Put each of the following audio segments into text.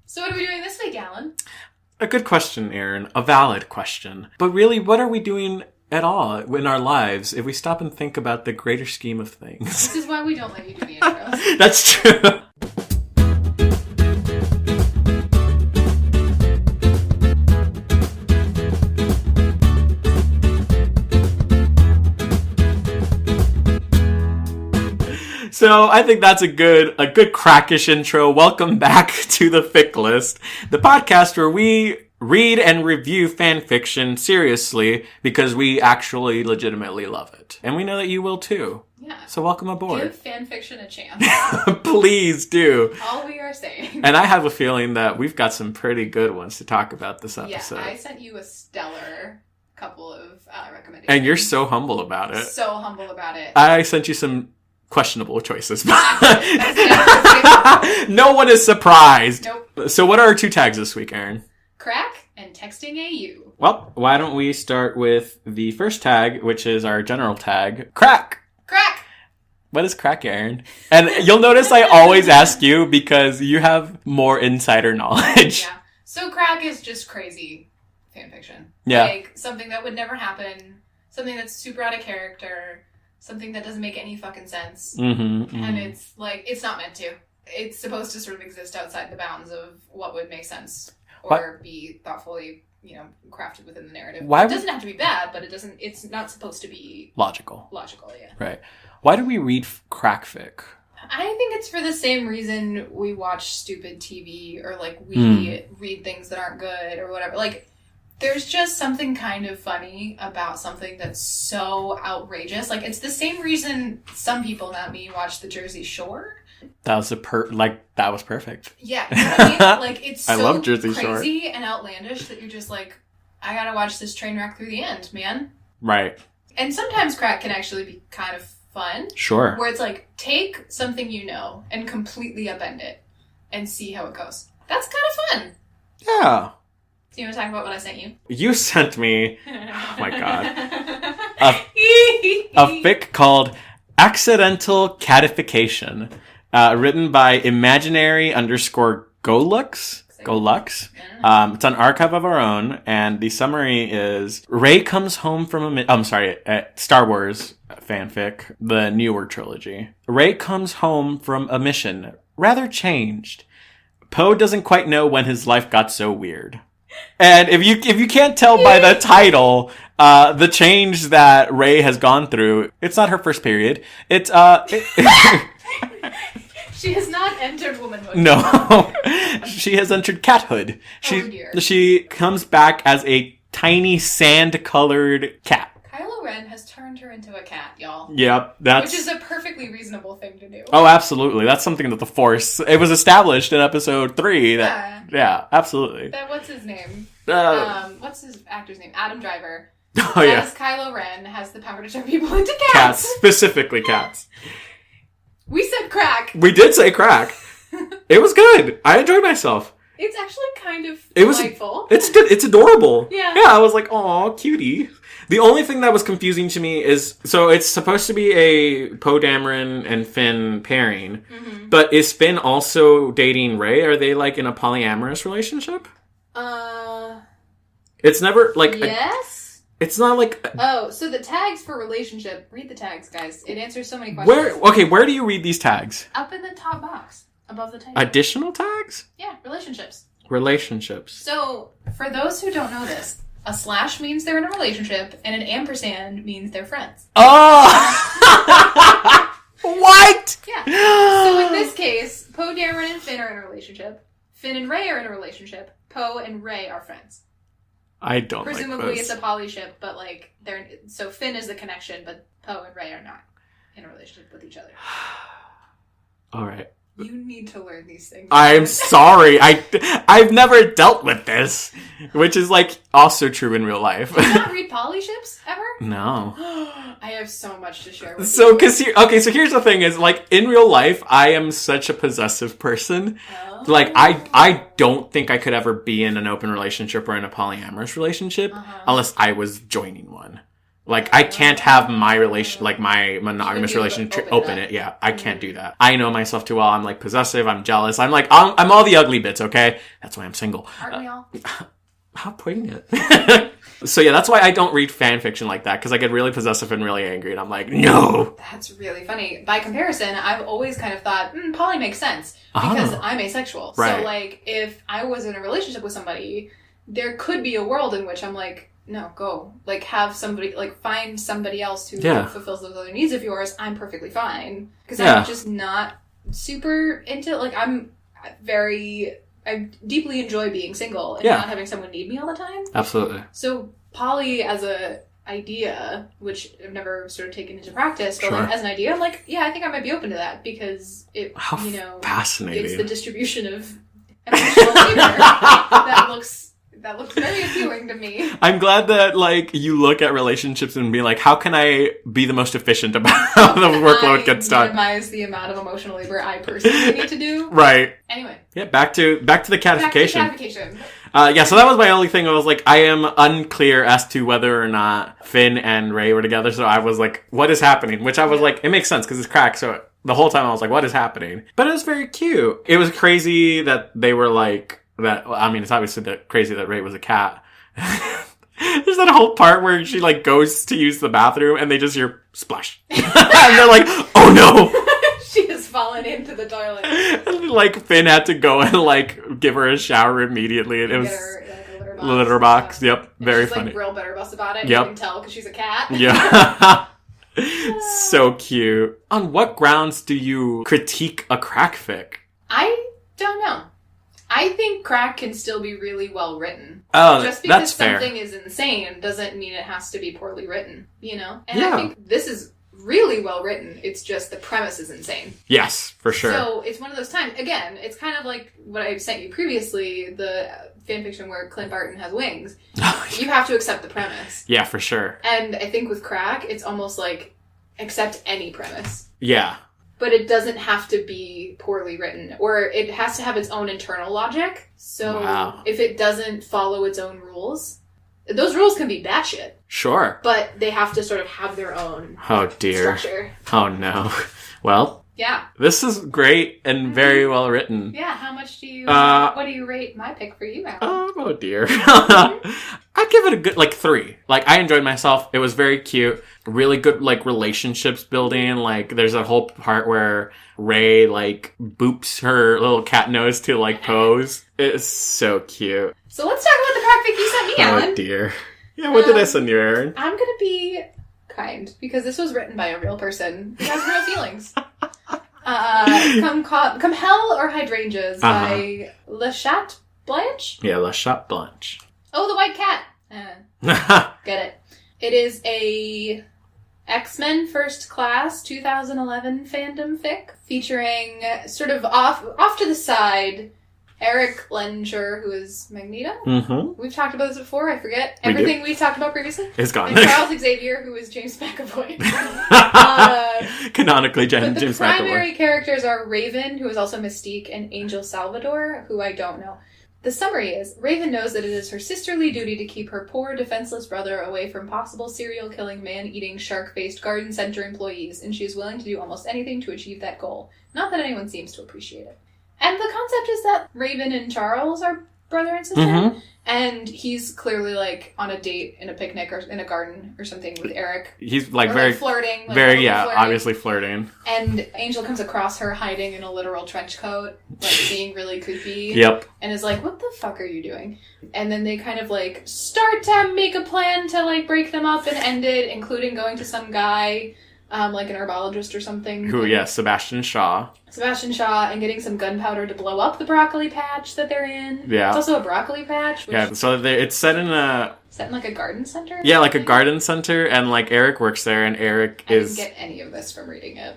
So what are we doing this week, Alan? A good question, Erin. A valid question. But really, what are we doing at all in our lives if we stop and think about the greater scheme of things? This is why we don't let you do the intros. That's true. So I think that's a good crackish intro. Welcome back to the Fic List, the podcast where we read and review fan fiction seriously because we actually legitimately love it. And we know that you will too. Yeah. So welcome aboard. Give fan fiction a chance. Please do. All we are saying. And I have a feeling that we've got some pretty good ones to talk about this episode. Yeah, I sent you a stellar couple of recommendations. And you're so humble about it. So humble about it. I sent you some questionable choices. No That's one is surprised. Nope. So what are our two tags this week, Erin? Crack and texting AU. Well, why don't we start with the first tag, which is our general tag, crack. Crack! What is crack, Erin? And you'll notice I always ask you because you have more insider knowledge. Yeah. So crack is just crazy fanfiction. Yeah. Like, something that would never happen, something that's super out of character, something that doesn't make any fucking sense. Mm-hmm. And it's like, it's not meant to. It's supposed to sort of exist outside the bounds of what would make sense or be thoughtfully, crafted within the narrative. It doesn't have to be bad, but it's not supposed to be logical, yeah. Right. Why do we read crack fic? I think it's for the same reason we watch stupid TV or like we read things that aren't good or whatever. Like, there's just something kind of funny about something that's so outrageous. Like, it's the same reason some people, not me, watch The Jersey Shore. That was that was perfect. Yeah, you know what I mean? Like, it's so I love Jersey Shore. Crazy and outlandish that you're just like, I gotta watch this train wreck through the end, man. Right. And sometimes crack can actually be kind of fun. Sure. Where it's like, take something and completely upend it and see how it goes. That's kind of fun. Yeah. So you want to talk about what I sent you? You sent me, oh my god, a fic called Accidental Catification, written by imaginary_Golux. It's on Archive of Our Own, and the summary is, Rey comes home from Star Wars fanfic, the newer trilogy. Rey comes home from a mission, rather changed. Poe doesn't quite know when his life got so weird. And if you can't tell by the title, the change that Rey has gone through, it's not her first period. It's She has not entered womanhood. No. She has entered cathood. She comes back as a tiny sand-colored cat. Kylo Ren has turned her into a cat, y'all. Yep, which is a perfectly reasonable thing to do. Oh, absolutely. That's something that the Force... It was established in episode 3 that... Yeah, absolutely. What's his name? What's his actor's name? Adam Driver. Oh, yeah. As Kylo Ren has the power to turn people into cats. Cats. Specifically cats. We said crack. We did say crack. It was good. I enjoyed myself. It's actually kind of delightful. It's adorable. Yeah. Yeah, I was like, aw, cutie. The only thing that was confusing to me is, so it's supposed to be a Poe Dameron and Finn pairing, but is Finn also dating Rey? Are they like in a polyamorous relationship? It's never like... Yes? It's not like... so the tags for relationship, read the tags, guys. It answers so many questions. Where do you read these tags? Up in the top box, above the title. Additional tags? Yeah, relationships. So, for those who don't know this, a slash means they're in a relationship, and an ampersand means they're friends. Oh! What? Yeah. So in this case, Poe Dameron and Finn are in a relationship. Finn and Rey are in a relationship. Poe and Rey are friends. I don't Presumably like this. it's a poly ship, but like so Finn is the connection, but Poe and Rey are not in a relationship with each other. All right. You need to learn these things. I'm sorry. I've never dealt with this, which is like also true in real life. Did you not read poly ships ever? No. I have so much to share with you. So here's the thing is, like, in real life, I am such a possessive person. Oh. Like, I don't think I could ever be in an open relationship or in a polyamorous relationship unless I was joining one. Like, I can't have my my monogamous relationship open it. Yeah, I can't do that. I know myself too well. I'm, like, possessive. I'm jealous. I'm, like, I'm all the ugly bits, okay? That's why I'm single. Aren't we all? How poignant. So, yeah, that's why I don't read fan fiction like that, because I get really possessive and really angry, and I'm like, no! That's really funny. By comparison, I've always kind of thought, poly makes sense, because I'm asexual. Right. So, like, if I was in a relationship with somebody, there could be a world in which I'm like, no, go. Like, have somebody, like, find somebody else who fulfills those other needs of yours. I'm perfectly fine. Because I'm just not super into, like, I deeply enjoy being single and not having someone need me all the time. Absolutely. So, poly as a idea, which I've never sort of taken into practice, but like, as an idea, I'm like, yeah, I think I might be open to that, because it, fascinating. It's the distribution of emotional labor that looks very appealing to me. I'm glad that, like, you look at relationships and be like, how can I be the most efficient about how the workload gets done? Minimize the amount of emotional labor I personally need to do. Right. Anyway. Yeah, back to the catification. So that was my only thing. I was like, I am unclear as to whether or not Finn and Ray were together. So I was like, what is happening? Which I was like, it makes sense because it's crack. So the whole time I was like, what is happening? But it was very cute. It was crazy that they were like, that, I mean, it's obviously crazy that Ray was a cat. There's that whole part where she, like, goes to use the bathroom and they just hear splash. And they're like, oh no! She has fallen into the toilet. And, like, Finn had to go and, like, give her a shower immediately. And it was her, litter box. Yep. And very she's, funny. Like, real bitterbust about it. Yep. You can tell because she's a cat. Yeah. So cute. On what grounds do you critique a crack fic? I don't know. I think crack can still be really well written. Oh, just because that's fair. Something is insane doesn't mean it has to be poorly written, you know? And I think this is really well written. It's just the premise is insane. Yes, for sure. So it's one of those times. Again, it's kind of like what I've sent you previously, the fanfiction where Clint Barton has wings. You have to accept the premise. Yeah, for sure. And I think with crack, it's almost like accept any premise. Yeah. But it doesn't have to be poorly written, or it has to have its own internal logic. So if it doesn't follow its own rules, those rules can be batshit. Sure. But they have to sort of have their own structure. Oh no. Well. Yeah. This is great and very well written. Yeah, how much do you, what do you rate my pick for you, Alan? Oh dear. I'd give it a good, 3. Like, I enjoyed myself. It was very cute. Really good, relationships building. Like, there's a whole part where Ray, boops her little cat nose to, pose. It's so cute. So let's talk about the crack fic you sent me, Alan. Oh dear. Yeah, what did I send you, Erin? I'm gonna be kind, because this was written by a real person who has real feelings. Come Hell or Hydrangeas by Le Chat Blanche? Yeah, Le Chat Blanche. Oh, the white cat. Get it. It is a X-Men First Class 2011 fandom fic featuring sort of off to the side Eric Lenger, who is Magneto. Mm-hmm. We've talked about this before. I forget everything we've talked about previously. It's gone. And Charles Xavier, who is James McAvoy. Canonically, James McAvoy. The primary characters are Raven, who is also Mystique, and Angel Salvador, who I don't know. The summary is, Raven knows that it is her sisterly duty to keep her poor, defenseless brother away from possible serial-killing, man-eating, shark-faced garden center employees, and she is willing to do almost anything to achieve that goal. Not that anyone seems to appreciate it. And the concept is that Raven and Charles are brother and sister, and he's clearly, on a date in a picnic or in a garden or something with Eric. He's, very... flirting. Flirting. Obviously flirting. And Angel comes across her hiding in a literal trench coat, being really creepy. Yep. And is like, what the fuck are you doing? And then they kind of, start to make a plan to, break them up and end it, including going to some guy... an herbologist or something. Sebastian Shaw. And getting some gunpowder to blow up the broccoli patch that they're in. Yeah. It's also a broccoli patch. So it's set in a... Set in a garden center? Yeah, a garden center, and Eric works there, and Eric is... I didn't get any of this from reading it.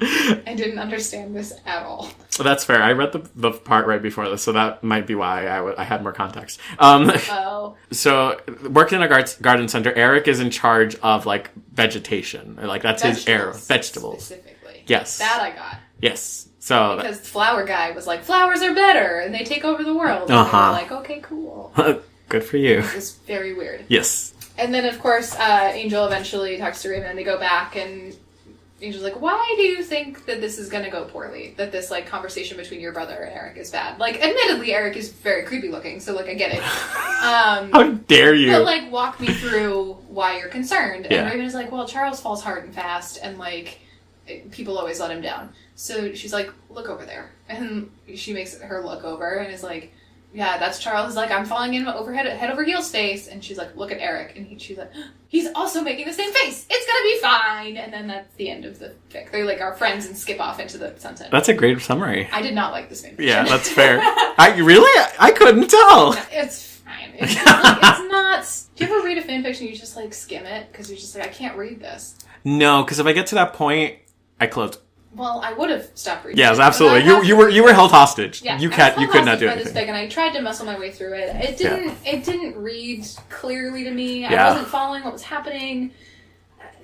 I didn't understand this at all. Well, that's fair. I read the part right before this, so that might be why I had more context. So, working in a garden center, Eric is in charge of, vegetation. That's his area. Vegetables. Specifically. Yes. That I got. Yes. So... Because the flower guy was like, flowers are better, and they take over the world. And they were like, okay, cool. Good for you. It was very weird. Yes. And then, of course, Angel eventually talks to Raymond, and they go back, and Angel's like, why do you think that this is going to go poorly? That this, like, conversation between your brother and Eric is bad? Like, admittedly, Eric is very creepy looking, so, like, I get it. How dare you? But, like, walk me through why you're concerned. Yeah. And Raymond is like, well, Charles falls hard and fast, and, like, people always let him down. So she's like, look over there. And she makes her look over and is like, yeah, that's Charles. He's like, I'm falling in over head over heels face. And she's like, look at Eric. And she's like, he's also making the same face. It's gonna be fine. And then that's the end of the fic. They like are friends and skip off into the sunset. That's a great summary. I did not like this fanfiction. Yeah, that's fair. I couldn't tell. It's fine. It's not. Do you ever read a fanfiction and you just like skim it because you're just like, I can't read this? No, because if I get to that point, I close. Well, I would have stopped reading. Yes, absolutely. You were held hostage. Yeah, you could not do anything. This fic, and I tried to muscle my way through it. It didn't read clearly to me. Yeah. I wasn't following what was happening.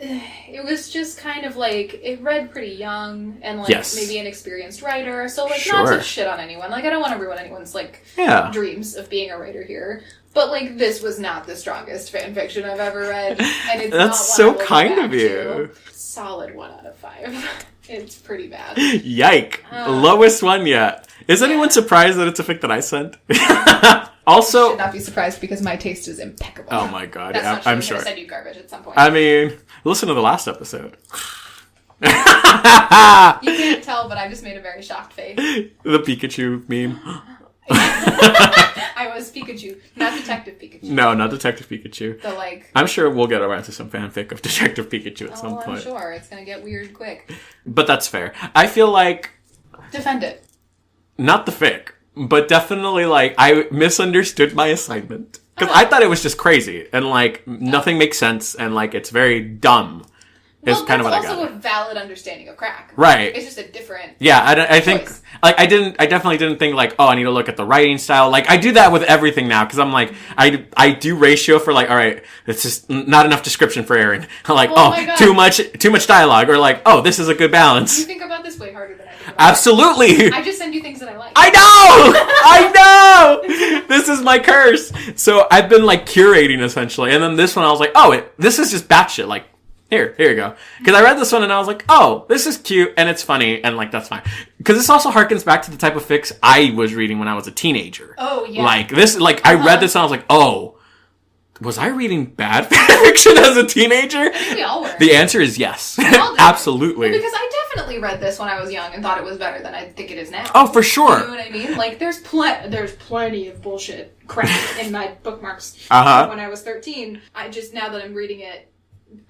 It was just kind of like it read pretty young and like maybe an experienced writer. So like not to shit on anyone. Like I don't want to ruin anyone's like dreams of being a writer here. But like this was not the strongest fan fiction I've ever read, and it's that's not so one kind of you. To. Solid 1 out of 5. It's pretty bad. Yike. Lowest one yet. Is anyone surprised that it's a fic that I sent? Also, you should not be surprised because my taste is impeccable. Oh my god. That's not I'm true. sure. I'm send you garbage at some point. I mean, listen to the last episode. You can't tell, but I just made a very shocked face. The Pikachu meme. I was Pikachu, not Detective Pikachu. No, not Detective Pikachu. The like. I'm sure we'll get around to some fanfic of Detective Pikachu at some point. I'm sure it's gonna get weird quick. But that's fair. I feel like defend it. Not the fic, but definitely like I misunderstood my assignment because I thought it was just crazy and like nothing makes sense and like it's very dumb. Is kind of what I got. It's also a valid understanding of crack. Right. It's just a different. Yeah, I think like I definitely didn't think like, oh, I need to look at the writing style. Like I do that with everything now because I'm like I do ratio for like, all right, it's just not enough description for Erin. I'm like, too much dialogue, or like, oh, this is a good balance. You think about this way harder than I do. Absolutely. I just send you things that I like. I know. This is my curse. So I've been like curating essentially, and then this one I was like, oh, this is just batshit. Like. Here you go. Because I read this one and I was like, oh, this is cute and it's funny and like that's fine. Because this also harkens back to the type of fics I was reading when I was a teenager. Oh yeah. Like this, like I read this and I was like, oh, was I reading bad fiction as a teenager? I think we all were. The answer is yes. Absolutely. Well, because I definitely read this when I was young and thought it was better than I think it is now. Oh, for sure. You know what I mean? Like there's plenty of bullshit crap in my bookmarks when I was 13. I just now that I'm reading it.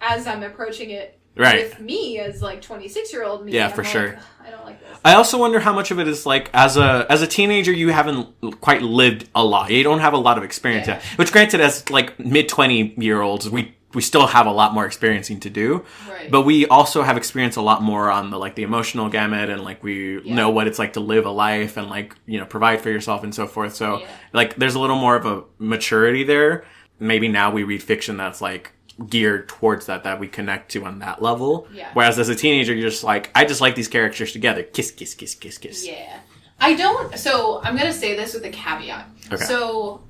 As I'm approaching it with me as like 26-year-old me, yeah, for sure. I don't like this. I also wonder how much of it is like as a teenager you haven't quite lived a lot. You don't have a lot of experience yet. Which granted, as like mid-20-year-olds, we still have a lot more experiencing to do. Right. But we also have experienced a lot more on the like the emotional gamut and like we know what it's like to live a life and like, you know, provide for yourself and so forth. So like there's a little more of a maturity there. Maybe now we read fiction that's like geared towards that we connect to on that level. Yeah. Whereas as a teenager, you're just like, I just like these characters together. Kiss, kiss, kiss, kiss, kiss. Yeah. I don't, so I'm going to say this with a caveat. Okay. So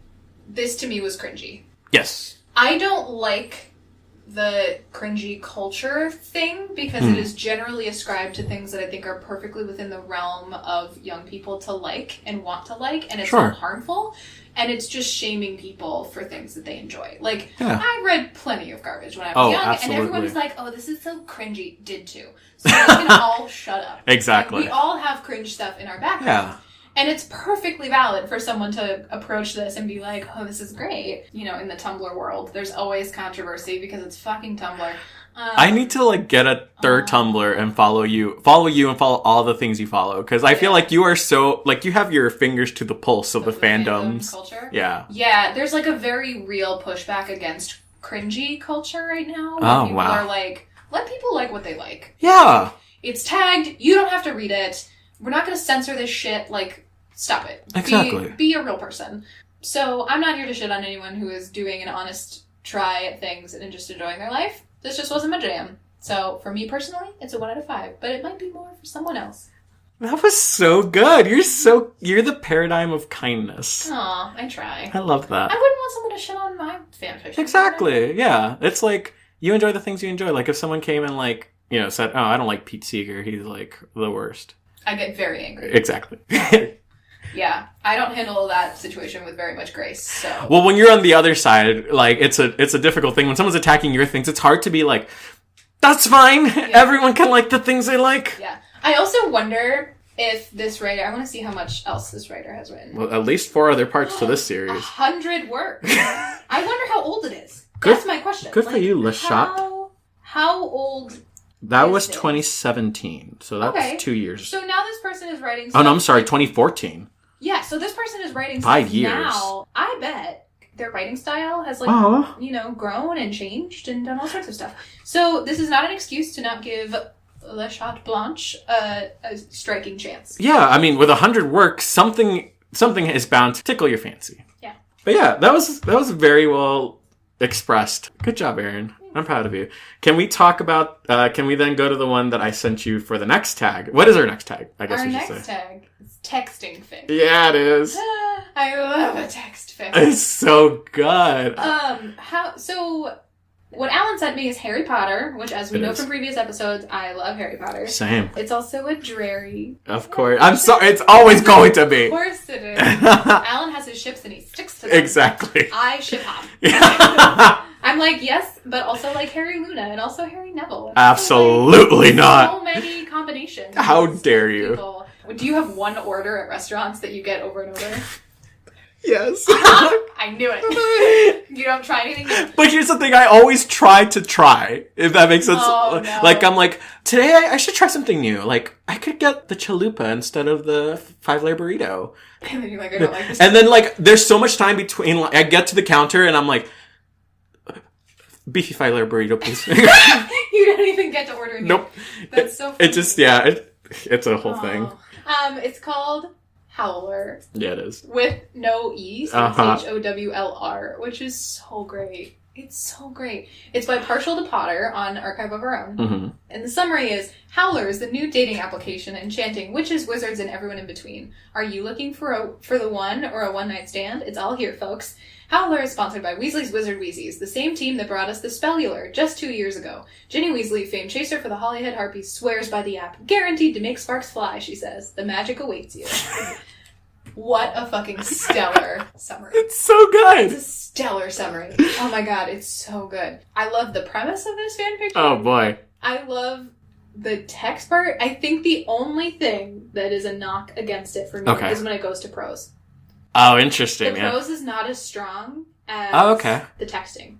this to me was cringy. Yes. I don't like the cringy culture thing because it is generally ascribed to things that I think are perfectly within the realm of young people to like and want to like, and it's not harmful. And it's just shaming people for things that they enjoy. Like, I read plenty of garbage when I was young, absolutely. and everyone was like, oh, this is so cringy. Did too. So we can all shut up. Exactly. Like, we all have cringe stuff in our background. Yeah. And it's perfectly valid for someone to approach this and be like, oh, this is great. You know, in the Tumblr world, there's always controversy because it's fucking Tumblr. I need to like get a third Tumblr and follow you and follow all the things you follow. Cause I feel like you are so, like you have your fingers to the pulse of the fandoms. Culture? Yeah. Yeah. There's like a very real pushback against cringy culture right now. People are like, let people like what they like. Yeah. It's tagged. You don't have to read it. We're not going to censor this shit. Like, stop it. Exactly. Be a real person. So I'm not here to shit on anyone who is doing an honest try at things and just enjoying their life. This just wasn't my jam. So for me personally, it's a 1 out of 5, but it might be more for someone else. That was so good. You're the paradigm of kindness. Aw, I try. I love that. I wouldn't want someone to shit on my fanfiction. Exactly. Yeah. It's like, you enjoy the things you enjoy. Like, if someone came and, like, you know, said, oh, I don't like Pete Seeger. He's, like, the worst. I get very angry. Exactly. Yeah. I don't handle that situation with very much grace, so. Well, when you're on the other side, like, it's a difficult thing. When someone's attacking your things, it's hard to be like, that's fine. Yeah. Everyone can like the things they like. Yeah. I also wonder if this writer, I want to see how much else this writer has written. Well, at least 4 other parts to this series. 100 works. I wonder how old it is. That's my question. Good for you, LaShot. How old? That was 2017, so that's 2 years. So now this person is writing. Oh no, I'm sorry, 2014. Yeah, so this person is writing 5 years. Now. I bet their writing style has grown and changed and done all sorts of stuff. So this is not an excuse to not give Le Chat Blanche a striking chance. Yeah, I mean, with 100 works, something is bound to tickle your fancy. Yeah. But yeah, that was very well expressed. Good job, Erin. I'm proud of you. Can we talk about, can we then go to the one that I sent you for the next tag? What is our next tag? I guess our we should say. next tag is texting fic. Yeah, it is. I love a text fic. It's so good. So what Alan sent me is Harry Potter, which, as we know from previous episodes, I love Harry Potter. Same. It's also a Drarry. Of course. I'm sorry. It's always going to be. Of course it is. Alan has his ships and he sticks to them. Exactly. I ship hop. I'm like, yes, but also like Harry Luna and also Harry Neville. Absolutely not. So many combinations. How dare you? People. Do you have one order at restaurants that you get over and over? Yes. I knew it. You don't try anything new. But here's the thing, I always try to try, if that makes sense. Oh, no. Like, I'm like, today I should try something new. Like, I could get the chalupa instead of the 5-layer burrito. And then you're like, I don't like this. And then, like, there's so much time between, like, I get to the counter and I'm like, beefy 5-layer burrito, please. You don't even get to order new. Nope. That's so funny. It just, it's a whole thing. It's called Howler. Yeah, it is. With no E, so it's HOWLR, which is so great. It's so great. It's by Partial to Potter on Archive of Our Own. Mm-hmm. And the summary is, Howler is the new dating application enchanting witches, wizards, and everyone in between. Are you looking for the one or a one-night stand? It's all here, folks. Howler is sponsored by Weasley's Wizard Wheezies, the same team that brought us the Spellular just 2 years ago. Ginny Weasley, famed chaser for the Holyhead Harpies, swears by the app. Guaranteed to make sparks fly, she says. The magic awaits you. What a fucking stellar summary. It's so good. It's a stellar summary. Oh my god, it's so good. I love the premise of this fanfiction. Oh boy. I love the text part. I think the only thing that is a knock against it for me is when it goes to prose. Oh, interesting. The prose is not as strong as the texting.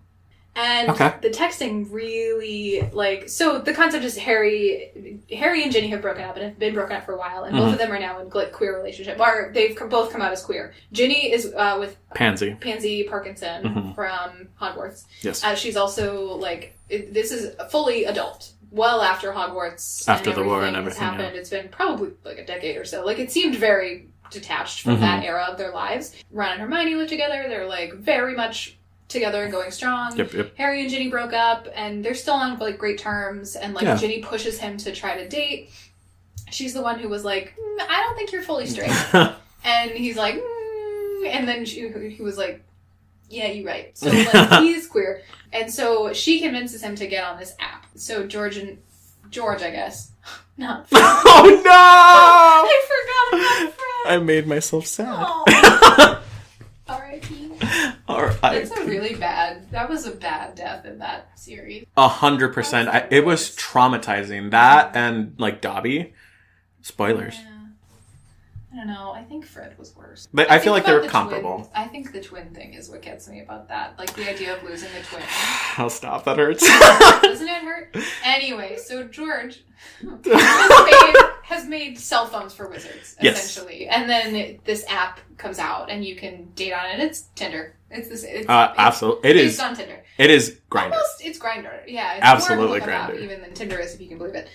And the texting really, like, so the concept is Harry and Ginny have broken up and have been broken up for a while, and both of them are now in queer relationship, or they've both come out as queer. Ginny is with Pansy Parkinson from Hogwarts. Yes. She's also, like, this is fully adult. Well after Hogwarts after the war and everything happened. Yeah. It's been probably like a decade or so. Like, it seemed very detached from that era of their lives. Ron and Hermione live together. They're, like, very much together and going strong. Yep. Harry and Ginny broke up, and they're still on, like, great terms, and, like, Ginny pushes him to try to date. She's the one who was like, I don't think you're fully straight. And he's like, and then he was like, yeah, you're right. So, like, he's queer. And so she convinces him to get on this app. So George, I guess. Not Fred. Oh, no! I forgot about Fred. I made myself sad. R.I.P. R.I.P. It's a really bad, that was a bad death in that series. 100%. It was traumatizing. That and, like, Dobby. Spoilers. Yeah. I don't know. I think Fred was worse. But I feel like they were comparable. I think the twin thing is what gets me about that. Like, the idea of losing a twin. I'll stop. That hurts. Doesn't it hurt? Anyway, so George has made cell phones for wizards, essentially. Yes. And then this app comes out, and you can date on it. It's Tinder. It's absolutely. It is on Tinder. It is Grindr. It's Grindr. Yeah, it's absolutely more Grindr even than Tinder is, if you can believe it.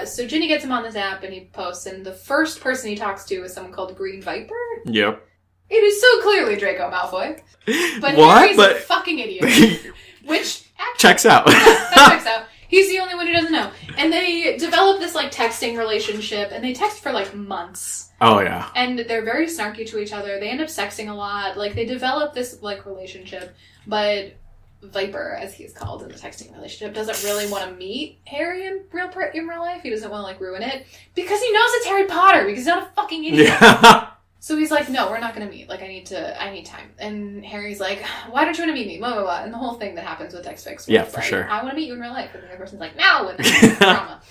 So Ginny gets him on this app, and he posts, and the first person he talks to is someone called Green Viper. Yep. It is so clearly Draco Malfoy, but Harry's a fucking idiot. Which actually checks out. That checks out. He's the only one who doesn't know. And they develop this, like, texting relationship, and they text for, like, months. Oh, yeah. And they're very snarky to each other. They end up sexting a lot. Like, they develop this, like, relationship. But Viper, as he's called in the texting relationship, doesn't really want to meet Harry in real life. He doesn't want to, like, ruin it. Because he knows it's Harry Potter, because he's not a fucking idiot. Yeah. So he's like, no, we're not going to meet. Like, I need time. And Harry's like, why don't you want to meet me? Blah, blah, blah. And the whole thing that happens with X-Fix. Yeah, for sure. I want to meet you in real life. And the other person's like, no. And then drama.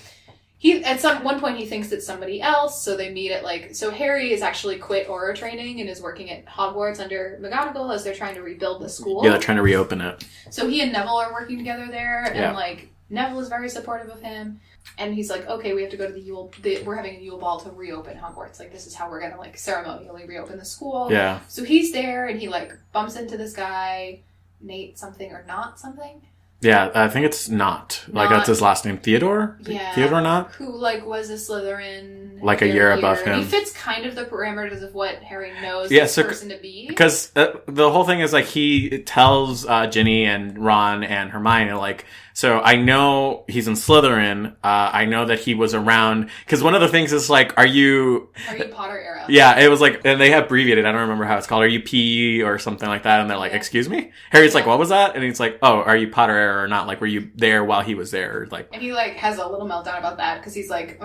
At one point, he thinks it's somebody else. So they meet at, like... So Harry has actually quit Auror training and is working at Hogwarts under McGonagall as they're trying to rebuild the school. Yeah, they're trying to reopen it. So he and Neville are working together there. And, like, Neville is very supportive of him. And he's like, okay, we have to go to the Yule... we're having a Yule Ball to reopen Hogwarts. Like, this is how we're going to, like, ceremonially reopen the school. Yeah. So he's there, and he, like, bumps into this guy, Nate something or not something. Yeah, I think it's not. Like, that's his last name. Theodore? Yeah. Theodore Not? Who, like, was a Slytherin. Like, a year above him. He fits kind of the parameters of what Harry knows this person to be. Because the whole thing is, like, he tells Ginny and Ron and Hermione, like... So I know he's in Slytherin. I know that he was around. Because one of the things is like, Are you Potter era? Yeah, it was like, and they have abbreviated. I don't remember how it's called. Are you P or something like that? And they're like, excuse me? Harry's like, what was that? And he's like, oh, are you Potter era or not? Like, were you there while he was there? Or like, and he like has a little meltdown about that because he's like,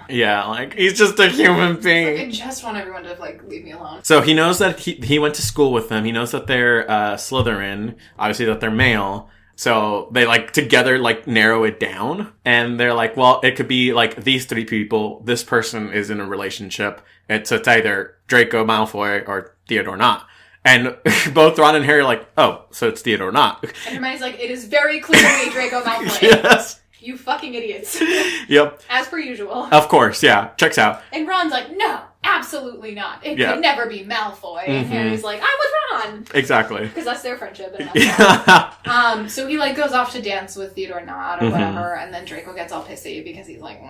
yeah, like he's just a human being. Like, I just want everyone to like leave me alone. So he knows that he went to school with them. He knows that they're Slytherin. Obviously that they're male. So they like together like narrow it down and they're like, well, it could be like these three people. This person is in a relationship. It's either Draco Malfoy or Theodore Not. And both Ron and Harry are like, oh, so it's Theodore Not. And Hermione's like, it is very clearly Draco Malfoy. Yes. You fucking idiots. Yep. As per usual. Of course, yeah. Checks out. And Ron's like, no, absolutely not. It could never be Malfoy. And Harry's like, I'm with Ron. Exactly. Because that's their friendship. And that's so he like goes off to dance with Theodore Not or whatever. And then Draco gets all pissy because he's like,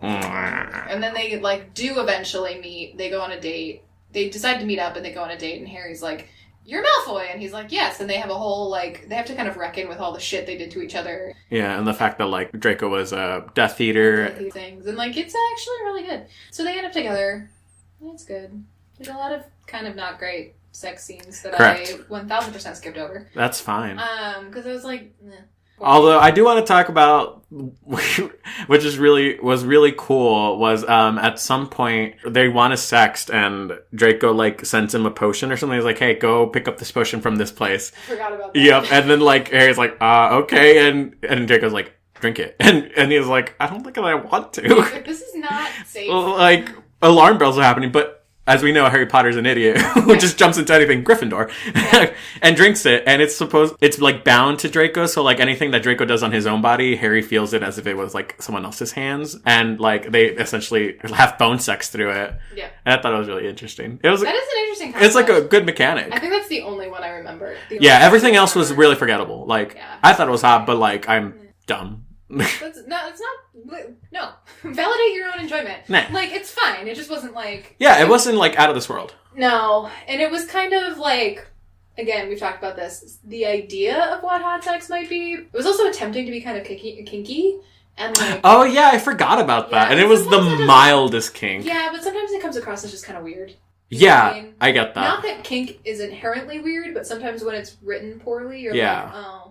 And then they like do eventually meet. They go on a date. They decide to meet up and they go on a date. And Harry's like, you're Malfoy. And he's like, yes. And they have a whole, like, they have to kind of reckon with all the shit they did to each other. Yeah, and the fact that, like, Draco was a Death Eater. Things. And, like, it's actually really good. So they end up together. It's good. There's a lot of kind of not great sex scenes that Correct. I 1000% skipped over. That's fine. Because I was like, Although I do want to talk about, which was really cool, was at some point they want to sext and Draco like sends him a potion or something. He's like, hey, go pick up this potion from this place. I forgot about that. Yep. And then like Harry's like, okay, and Draco's like, drink it. And he's like, I don't think that I want to. Like, this is not safe. Like alarm bells are happening, but as we know, Harry Potter's an idiot who just jumps into anything Gryffindor and drinks it. And it's like bound to Draco. So like anything that Draco does on his own body, Harry feels it as if it was like someone else's hands. And like they essentially have bone sex through it. Yeah. And I thought it was really interesting. That is an interesting concept. It's like a good mechanic. I think that's the only one I remember. Yeah, everything else was really forgettable. Like I thought it was hot, but like I'm dumb. It's not. No. Validate your own enjoyment. Nah. Like, it's fine. It just wasn't like... Yeah, it wasn't like out of this world. No. And it was kind of like... Again, we've talked about this. The idea of what hot sex might be. It was also attempting to be kind of kinky. And like... Oh, yeah, I forgot about that. And it was the mildest kink. Yeah, but sometimes it comes across as just kind of weird. Yeah, I get that. Not that kink is inherently weird, but sometimes when it's written poorly, you're like, oh...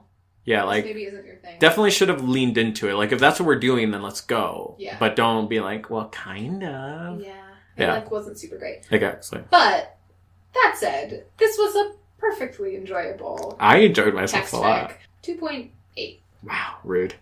Yeah, like, maybe isn't your thing. Definitely should have leaned into it. Like, if that's what we're doing, then let's go. Yeah. But don't be like, well, kind of. Yeah. It, like, wasn't super great. Exactly. But, that said, this was a perfectly enjoyable... I enjoyed myself a lot. 2.8. Wow, rude.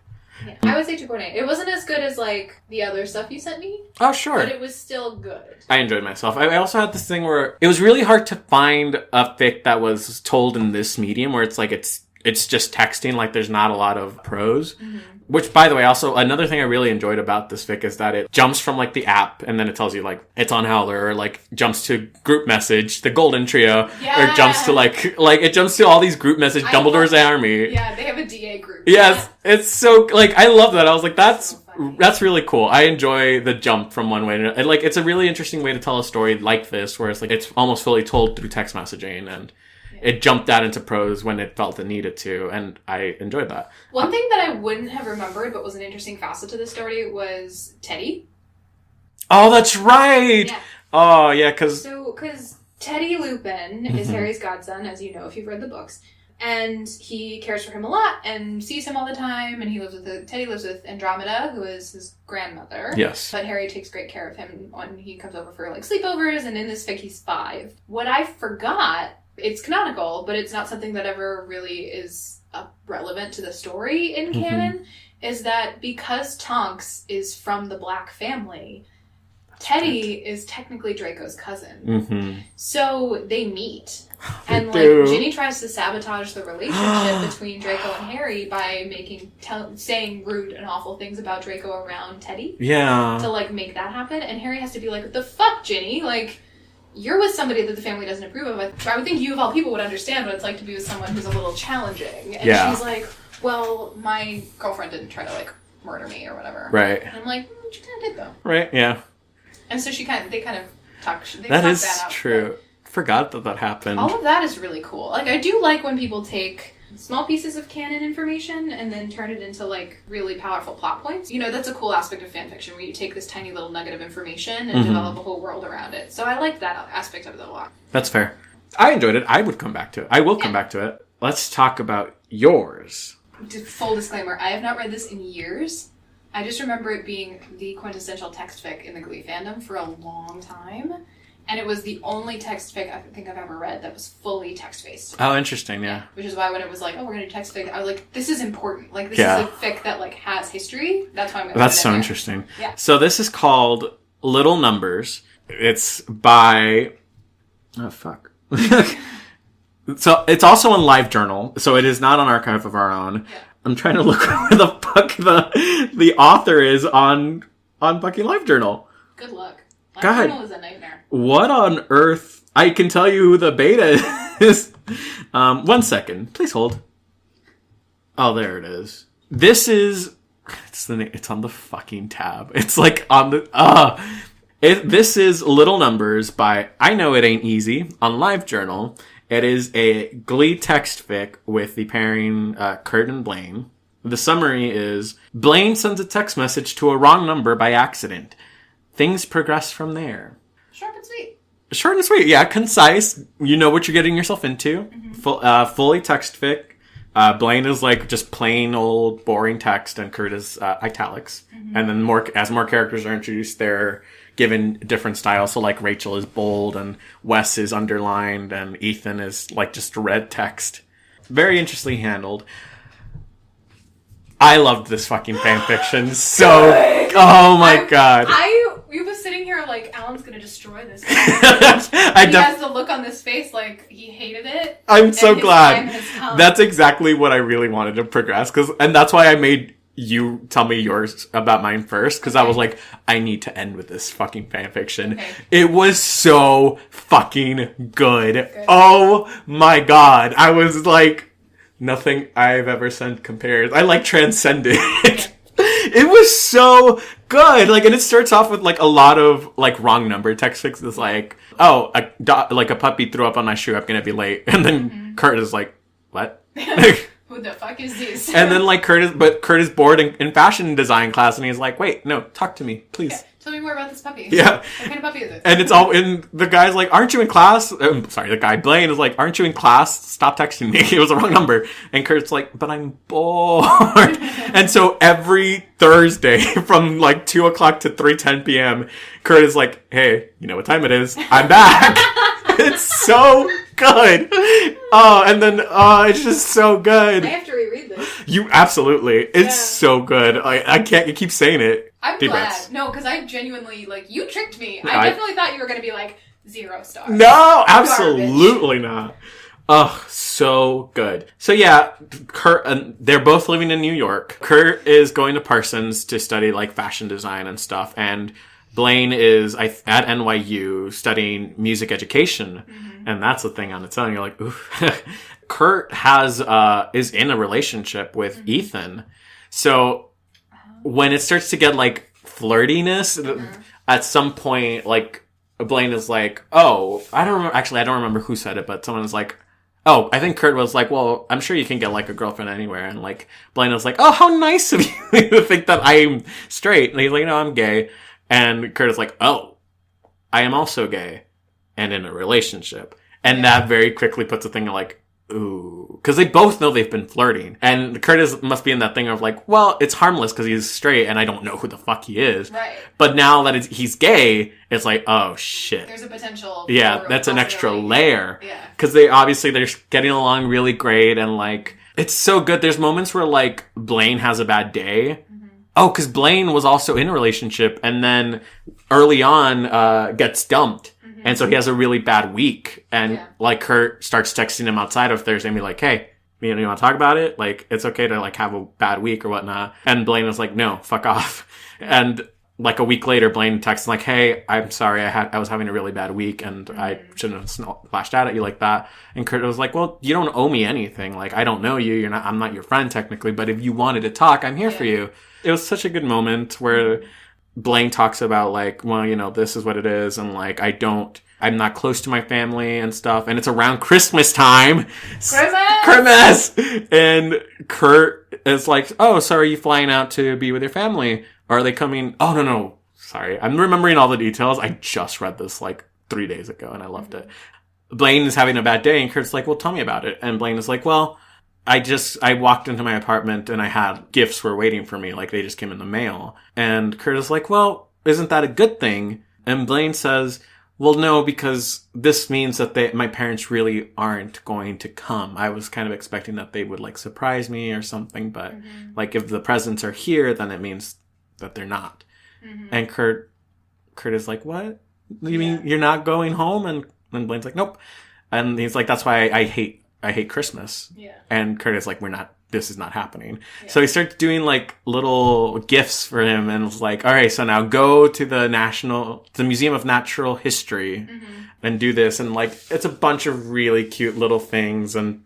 Yeah, I would say 2.8. It wasn't as good as, like, the other stuff you sent me. Oh, sure. But it was still good. I enjoyed myself. I also had this thing where it was really hard to find a fic that was told in this medium where it's like it's just texting, like there's not a lot of prose. Mm-hmm. Which, by the way, also another thing I really enjoyed about this fic is that it jumps from like the app and then it tells you like it's on Howler, or like jumps to group message, the Golden Trio, or jumps to like it jumps to all these group message, Dumbledore's Army. Yeah, they have a DA group. Yes, it's so like I love that. I was like, that's really cool. I enjoy the jump from one way to another. Like it's a really interesting way to tell a story like this, where it's like it's almost fully told through text messaging and. it jumped out into prose when it felt it needed to, and I enjoyed that. One thing that I wouldn't have remembered, but was an interesting facet to the story, was Teddy. Oh, that's right! Yeah. Oh, yeah, because Teddy Lupin is Harry's godson, as you know if you've read the books. And he cares for him a lot and sees him all the time. And Teddy lives with Andromeda, who is his grandmother. Yes. But Harry takes great care of him when he comes over for, like, sleepovers. And in this fic, he's 5. What I forgot, it's canonical, but it's not something that ever really is relevant to the story in canon, is that because Tonks is from the Black family, Teddy is technically Draco's cousin. So they meet. And, like, Ginny tries to sabotage the relationship between Draco and Harry by saying rude and awful things about Draco around Teddy. Yeah. To, like, make that happen. And Harry has to be like, what the fuck, Ginny? Like, you're with somebody that the family doesn't approve of. I would think you, of all people, would understand what it's like to be with someone who's a little challenging. And she's like, well, my girlfriend didn't try to, like, murder me or whatever. Right. And I'm like, she kind of did, though. Right, yeah. And so they kind of talk that is that out. True. Forgot that happened. All of that is really cool. Like, I do like when people take small pieces of canon information and then turn it into, like, really powerful plot points. You know, that's a cool aspect of fanfiction, where you take this tiny little nugget of information and develop a whole world around it. So I like that aspect of it a lot. That's fair. I enjoyed it. I would come back to it. I will come back to it. Let's talk about yours. Full disclaimer, I have not read this in years. I just remember it being the quintessential text fic in the Glee fandom for a long time. And it was the only text fic I think I've ever read that was fully text-based. Oh, interesting, yeah. Which is why when it was like, oh, we're going to do text fic, I was like, this is important. Like, this is a fic that, like, has history. That's why I'm going to That's so interesting. Yeah. So this is called Little Numbers. It's by... Oh, fuck. So it's also on LiveJournal. So it is not on Archive of Our Own. Yeah. I'm trying to look where the fuck the author is on fucking LiveJournal. Good luck. God. LiveJournal is a nightmare. What on earth? I can tell you who the beta is. 1 second. Please hold. Oh, there it is. This is... It's on the fucking tab. It's like on the... This is Little Numbers by I Know It Ain't Easy on LiveJournal. It is a Glee text fic with the pairing Kurt and Blaine. The summary is, Blaine sends a text message to a wrong number by accident. Things progress from there. Short and sweet. Short and sweet, yeah. Concise. You know what you're getting yourself into. Fully text fic. Blaine is like just plain old boring text, and Kurt is italics. And then as more characters are introduced, they're given different styles. So like Rachel is bold, and Wes is underlined, and Ethan is like just red text. Very interestingly handled. I loved this fucking fanfiction so... Oh my god. We were sitting here like, Alan's gonna destroy this. He has the look on this face like he hated it. I'm so glad. That's exactly what I really wanted to progress. And that's why I made you tell me yours about mine first. Because I was like, I need to end with this fucking fanfiction. Okay. It was so fucking good. Oh my god. I was like... Nothing I've ever sent compares. I like transcended it. It was so good. Like, and it starts off with like a lot of like wrong number text fixes. Like, oh, like a puppy threw up on my shoe. I'm gonna be late. And then Kurt is like, what? Who the fuck is this? And then like Kurt is bored in fashion design class, and he's like, wait, no, talk to me, please. Yeah. Tell me more about this puppy. Yeah. What kind of puppy is it? And it's all in... The guy's like, aren't you in class? The guy, Blaine, is like, aren't you in class? Stop texting me. It was the wrong number. And Kurt's like, but I'm bored. And so every Thursday from like 2 o'clock to 3:10 p.m., Kurt is like, hey, you know what time it is? I'm back. It's so good. Oh, and then, it's just so good. I have to reread this. You absolutely. It's so good. I can't keep saying it. I'm glad. No, because I genuinely, like, you tricked me. I definitely thought you were going to be like, 0 stars. No, absolutely not. Oh, so good. So yeah, Kurt, they're both living in New York. Kurt is going to Parsons to study like fashion design and stuff. And Blaine is at NYU studying music education. And that's the thing on its own. You're like, oof. Kurt is in a relationship with Ethan. So when it starts to get like flirtiness, at some point, like Blaine is like, oh, I don't remember. Actually, I don't remember who said it, but someone was like, Oh, I think Kurt was like, well, I'm sure you can get like a girlfriend anywhere. And like Blaine was like, oh, how nice of you to think that I'm straight. And he's like, no, I'm gay. And Kurt is like, oh, I am also gay and in a relationship. And that very quickly puts a thing like, ooh, because they both know they've been flirting. And Curtis must be in that thing of like, well, it's harmless because he's straight and I don't know who the fuck he is. Right. But now that he's gay, it's like, oh shit. There's a potential. Yeah, that's an extra layer. Yeah. Because they're getting along really great and like, it's so good. There's moments where like Blaine has a bad day. Mm-hmm. Oh, because Blaine was also in a relationship and then early on gets dumped. And so he has a really bad week. And like Kurt starts texting him outside of Thursday and be like, hey, you want to talk about it? Like, it's okay to like have a bad week or whatnot. And Blaine was like, no, fuck off. And like a week later, Blaine texts like, hey, I'm sorry. I was having a really bad week and I shouldn't have flashed out at you like that. And Kurt was like, well, you don't owe me anything. Like, I don't know you. I'm not your friend technically, but if you wanted to talk, I'm here for you. It was such a good moment where Blaine talks about like, well, this is what it is. And like, I'm not close to my family and stuff. And it's around Christmas time. Christmas! And Kurt is like, oh, so are you flying out to be with your family? Or are they coming? Oh, no. Sorry. I'm remembering all the details. I just read this like 3 days ago and I loved it. Blaine is having a bad day and Kurt's like, well, tell me about it. And Blaine is like, well, I walked into my apartment and I had gifts were waiting for me. Like they just came in the mail. And Kurt is like, well, isn't that a good thing? And Blaine says, well, no, because this means that my parents really aren't going to come. I was kind of expecting that they would like surprise me or something. But like if the presents are here, then it means that they're not. Mm-hmm. And Kurt is like, what? You mean you're not going home? And Blaine's like, nope. And he's like, that's why I hate Christmas. Yeah. And Kurt is like, this is not happening. Yeah. So he starts doing like little gifts for him and was like, all right, so now go to the Museum of Natural History and do this. And like, it's a bunch of really cute little things. And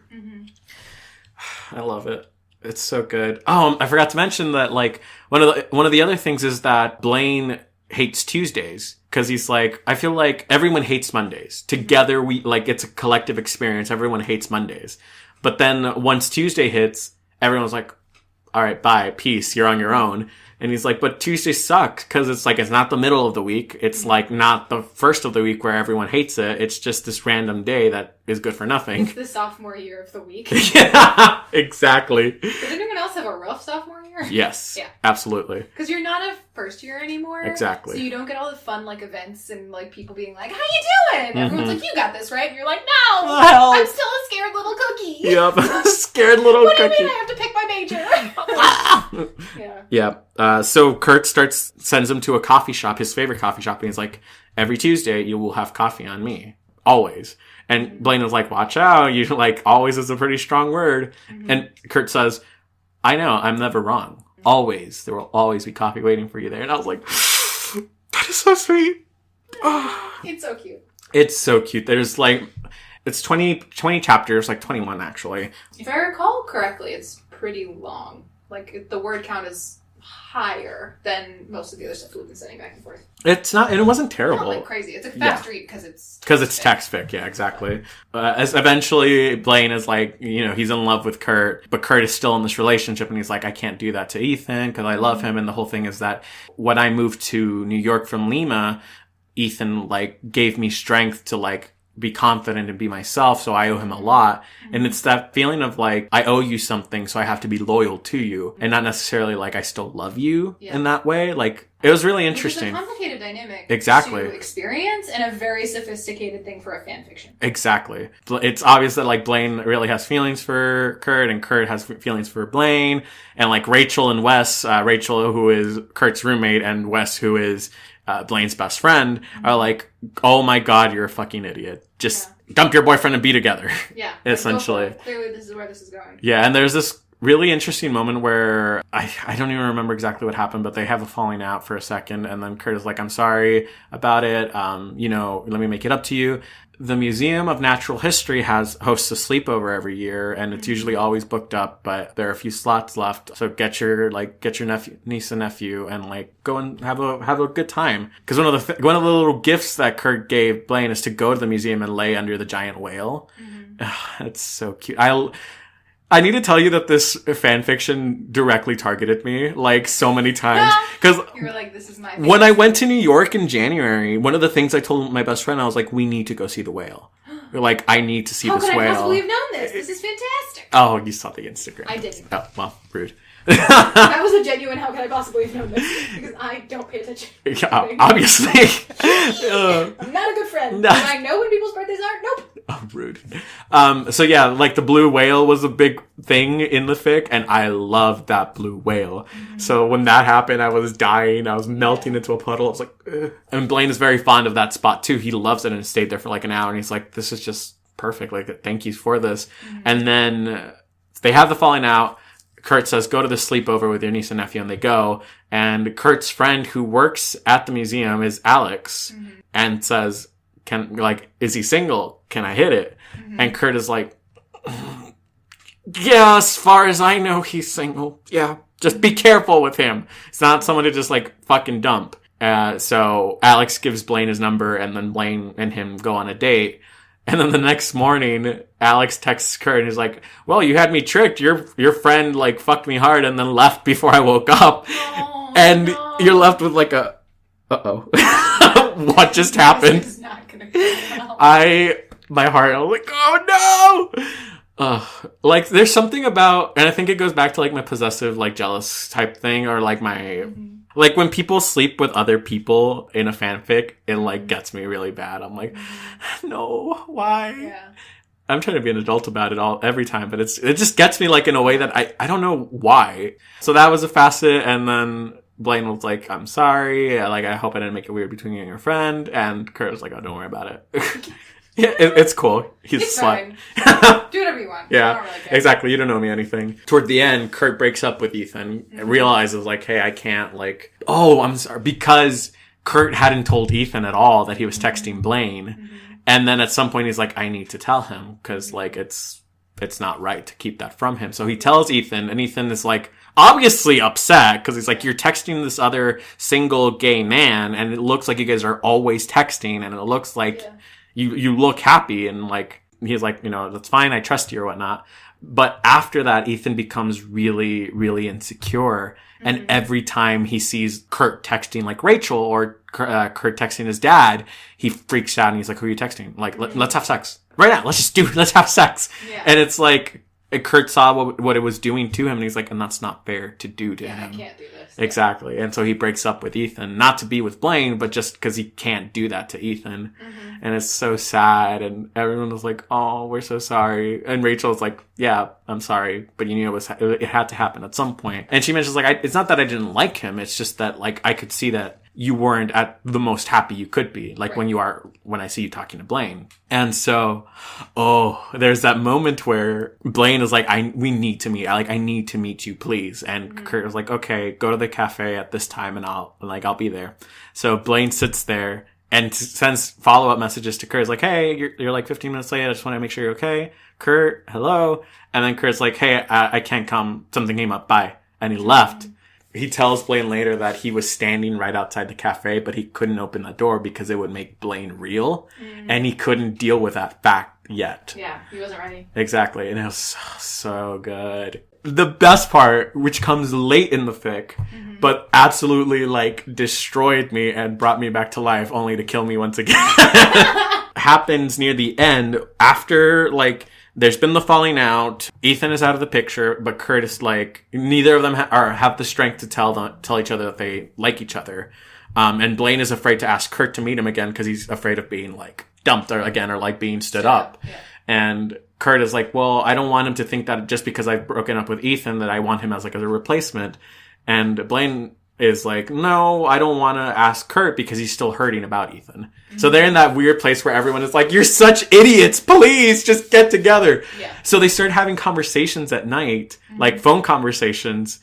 I love it. It's so good. Oh, I forgot to mention that like one of the other things is that Blaine hates Tuesdays. Cause he's like, I feel like everyone hates Mondays. Together it's a collective experience. Everyone hates Mondays. But then once Tuesday hits, everyone's like, all right, bye, peace, you're on your own. And he's like, but Tuesday sucks because it's like, it's not the middle of the week. It's like not the first of the week where everyone hates it. It's just this random day that is good for nothing. It's the sophomore year of the week. Yeah, exactly. Does anyone else have a rough sophomore year? Yes. Yeah. Absolutely. Because you're not a first year anymore. Exactly. So you don't get all the fun like events and like people being like, how you doing? Everyone's like, you got this, right? And you're like, no, I'm still a scared little cookie. Yep. Scared little cookie. What do you mean I have to pick my major? Yeah. So Kurt sends him to a coffee shop, his favorite coffee shop, and he's like, every Tuesday you will have coffee on me. Always. And Blaine was like, watch out. You like, always is a pretty strong word. And Kurt says, I know, I'm never wrong. Always. There will always be coffee waiting for you there. And I was like, that is so sweet. It's so cute. It's so cute. There's like, it's 20 chapters, like 21 actually. If I recall correctly, it's pretty long. Like, the word count is higher than most of the other stuff we've been sending back and forth. It's not, and it wasn't terrible. Not like crazy. It's a fast read because it's text fic. Yeah, exactly. As eventually Blaine is like, he's in love with Kurt, but Kurt is still in this relationship, and he's like, I can't do that to Ethan because I love him. And the whole thing is that when I moved to New York from Lima, Ethan like gave me strength to like be confident and be myself, so I owe him a lot. And it's that feeling of like, I owe you something, so I have to be loyal to you, and not necessarily like I still love you in that way. Like, it was really interesting. It's a complicated dynamic exactly. to experience, and a very sophisticated thing for a fan fiction. Exactly. It's obvious that like Blaine really has feelings for Kurt, and Kurt has feelings for Blaine, and like Rachel and Wes, Rachel who is Kurt's roommate, and Wes who is Blaine's best friend, are like, oh my god, you're a fucking idiot. Just dump your boyfriend and be together. Yeah. Essentially. Clearly this is where this is going. Yeah, and there's this really interesting moment where I don't even remember exactly what happened, but they have a falling out for a second, and then Kurt is like, I'm sorry about it, let me make it up to you. the Museum of Natural History hosts a sleepover every year, and it's usually always booked up, but there are a few slots left. So get your niece and nephew and like go and have a good time. Because one of the little gifts that Kurt gave Blaine is to go to the museum and lay under the giant whale. It's so cute. I need to tell you that this fan fiction directly targeted me, like, so many times. Because you were like, this is my when I went to New York in January, one of the things I told my best friend, I was like, we need to go see the whale. Like, I need to see this whale. How could I possibly have known this? This is fantastic. Oh, you saw the Instagram. I didn't. Oh, well, rude. That was a genuine, how could I possibly have known this? Because I don't pay attention. Yeah, obviously. I'm not a good friend. No. Do I know when people's birthdays are? Nope. Oh, rude. So yeah, like the blue whale was a big thing in the fic, and I loved that blue whale. So when that happened, I was dying. I was melting into a puddle. I was like, ugh. And Blaine is very fond of that spot too. He loves it and stayed there for like an hour, and he's like, this is just perfect. Like, thank you for this. And then they have the falling out. Kurt says, go to the sleepover with your niece and nephew, and they go. And Kurt's friend who works at the museum is Alex, and says, is he single? Can I hit it? And Kurt is like, yeah, as far as I know, he's single. Yeah, just be careful with him. It's not someone to just like fucking dump. So Alex gives Blaine his number, and then Blaine and him go on a date. And then the next morning, Alex texts Kurt and he's like, well, you had me tricked. Your friend like fucked me hard and then left before I woke up. Oh, and no. You're left with like a, uh-oh. What just happened? This is not gonna go well. My heart, I was like, oh no! Like, there's something about, and I think it goes back to like my possessive, like jealous type thing, or like my, like when people sleep with other people in a fanfic, it like gets me really bad. I'm like, no, why? Yeah. I'm trying to be an adult about it every time, but it just gets me like in a way that I don't know why. So that was a facet, and then Blaine was like, I'm sorry, like I hope I didn't make it weird between you and your friend, and Kurt was like, oh, don't worry about it. Yeah, it's cool. He's It's a slut. fine. Do whatever you want. I Yeah, don't really care. exactly. You don't know me anything. Toward the end, Kurt breaks up with Ethan and realizes like, hey, I can't like, oh, I'm sorry, because Kurt hadn't told Ethan at all that he was texting Blaine. And then at some point he's like, I need to tell him because like it's not right to keep that from him. So he tells Ethan, and Ethan is like obviously upset because he's like, you're texting this other single gay man, and it looks like you guys are always texting, and it looks like you look happy, and like he's like, you know, that's fine, I trust you or whatnot. But after that, Ethan becomes really, really insecure. And every time he sees Kurt texting like Rachel or Kurt texting his dad, he freaks out and he's like, who are you texting? Like, let's have sex right now. Let's have sex. Yeah. And it's like, Kurt saw what it was doing to him, and he's like, and that's not fair to do to him. I can't do this. Exactly. And so he breaks up with Ethan, not to be with Blaine, but just because he can't do that to Ethan. And it's so sad, and everyone was like, oh, we're so sorry. And Rachel's like, yeah, I'm sorry, but you knew it had to happen at some point. And she mentions like, it's not that I didn't like him, it's just that like I could see that you weren't at the most happy you could be, like when I see you talking to Blaine. And so, there's that moment where Blaine is like, we need to meet. I need to meet you, please. And Kurt was like, okay, go to the cafe at this time and I'll be there. So Blaine sits there and sends follow-up messages to Kurt. He's like, hey, you're like 15 minutes late. I just want to make sure you're okay. Kurt, hello. And then Kurt's like, hey, I can't come. Something came up. Bye. And he left. He tells Blaine later that he was standing right outside the cafe, but he couldn't open the door because it would make Blaine real. And he couldn't deal with that fact yet. Yeah, he wasn't ready. Exactly. And it was so good. The best part, which comes late in the fic, but absolutely like destroyed me and brought me back to life only to kill me once again, happens near the end after like there's been the falling out. Ethan is out of the picture, but Kurt is like, neither of them have the strength to tell each other that they like each other. And Blaine is afraid to ask Kurt to meet him again because he's afraid of being like dumped or like being stood up. Yeah. And Kurt is like, well, I don't want him to think that just because I've broken up with Ethan that I want him as like a replacement. And Blaine is like, no, I don't want to ask Kurt because he's still hurting about Ethan. So they're in that weird place where everyone is like, you're such idiots. Please just get together. Yeah. So they start having conversations at night, like phone conversations.